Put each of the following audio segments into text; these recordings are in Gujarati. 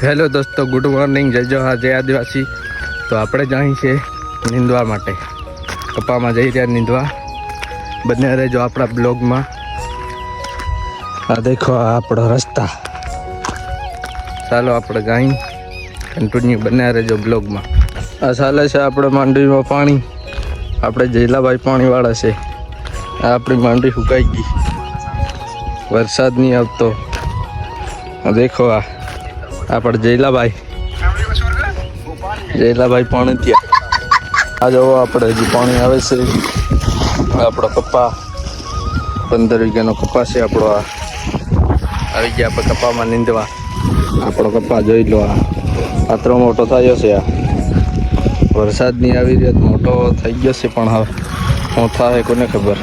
હેલો દોસ્તો, ગુડ મોર્નિંગ, જય જોહાર, જય આદિવાસી. તો આપણે જ અહીં છે નીંદવા માટે, કપામાં જઈ રહ્યા નીંદવા. બંને રહેજો આપણા બ્લોગમાં. આ દેખો આ આપણો રસ્તા. ચાલો આપણે ગાઈ કન્ટિન્યુ બંને રહેજો બ્લોગમાં. આ ચાલે છે આપણે માંડવીમાં પાણી. આપણે જયલાભાઈ પાણીવાળા છે. આ આપણી માંડવી સુકાઈ ગઈ, વરસાદ નહીં આવતો. આ દેખો આ આપણે જયલાભાઈ પાણી ત્યાં. આ જોવો આપણે હજી પાણી આવે છે. આપણો કપા 15 વીઘાનો કપા છે આપણો. આ આવી ગયા આપણે કપામાં નીંદવા. આપણો કપા જોઈ લો, આ પાત્રો મોટો થયો છે. આ વરસાદ નહીં આવી રહ્યો, મોટો થઈ ગયો છે, પણ હવે શું થાય કોને ખબર.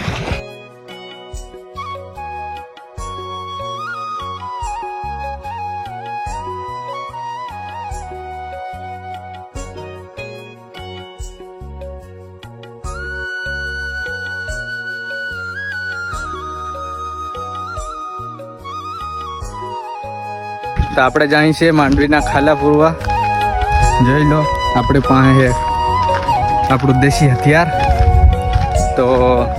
તો આપણે જાય છે માંડવીના ખાલા પૂરવા. જોઈ લો આપણે પાસે આપણું દેશી હથિયાર. તો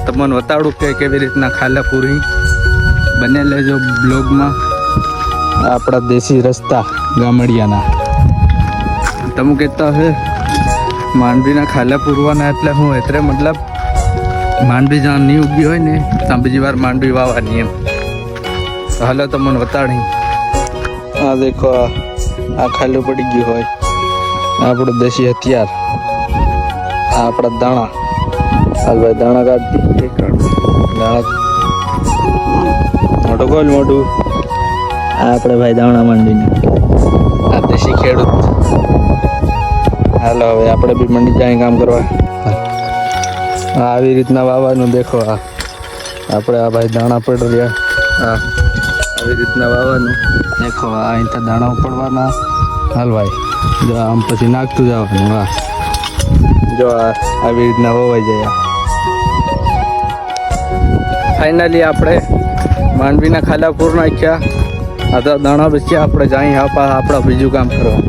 તમને બતાડું કે કેવી રીતના ખાલા પૂરી બને લેજો બ્લોગમાં. આપણા દેશી રસ્તા ગામડિયાના. તમે કહેતા હે માંડવીના ખાલા પૂરવાના એટલે હું એટલે મતલબ માંડવી જ્યાં નહીં ઉગી હોય ને ત્યાં બીજી વાર માંડવી વાવવાની એમ. તો હાલો તમને બતાડી. આ દેખો આ ખાલું પડી ગયું હોય, આપણું દેશી હથિયાર. આ આપણા દાણા. હાલ ભાઈ દાણા કાઢી દાણા મોટું કોલ મોટું. આ આપણે ભાઈ દાણા માંડીને આ દેશી ખેડૂત. હાલો હવે આપણે બી મંડી જાય કામ કરવા. આવી રીતના વાવવાનું. દેખો આ આપણે આ ભાઈ દાણા પડી રહ્યા. હા આવી રીતના વાવવાનું. દેખો અહીં તો દાણા ઉપાડવાના. હાલ ભાઈ જો આમ પછી નાખતું જવાનું. વાહ જો આવી રીતના વવાઈ જાય. ફાઇનલી આપણે માંડવીના ખાલા પૂર નાખ્યા. આ તો દાણા બચ્યા. આપણે જાય આપણા બીજું કામ કરવા.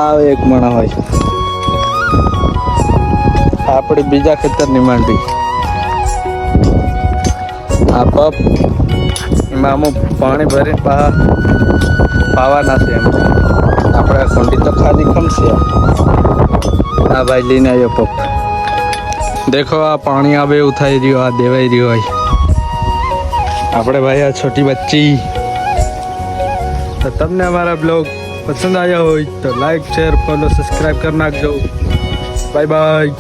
આ એક મણા હોય આપણી બીજા ખેતરની માંડવી. આ પપ એમાં અમુક પાણી ભરીને પાવાના છે. એમ આપણે કોંડી તો ખાલી ખમશે. આ ભાઈ લઈને આવ્યો પપ. દેખો આ પાણી આવે એવું થઈ રહ્યું, આ દેવાઈ રહ્યું હોય. આપણે ભાઈ આ છોટી બચ્ચી. તો તમને અમારા બ્લોગ પસંદ આવ્યા હોય તો લાઈક, શેર, ફોલો, સબસ્ક્રાઈબ કરી નાખજો. Bye bye.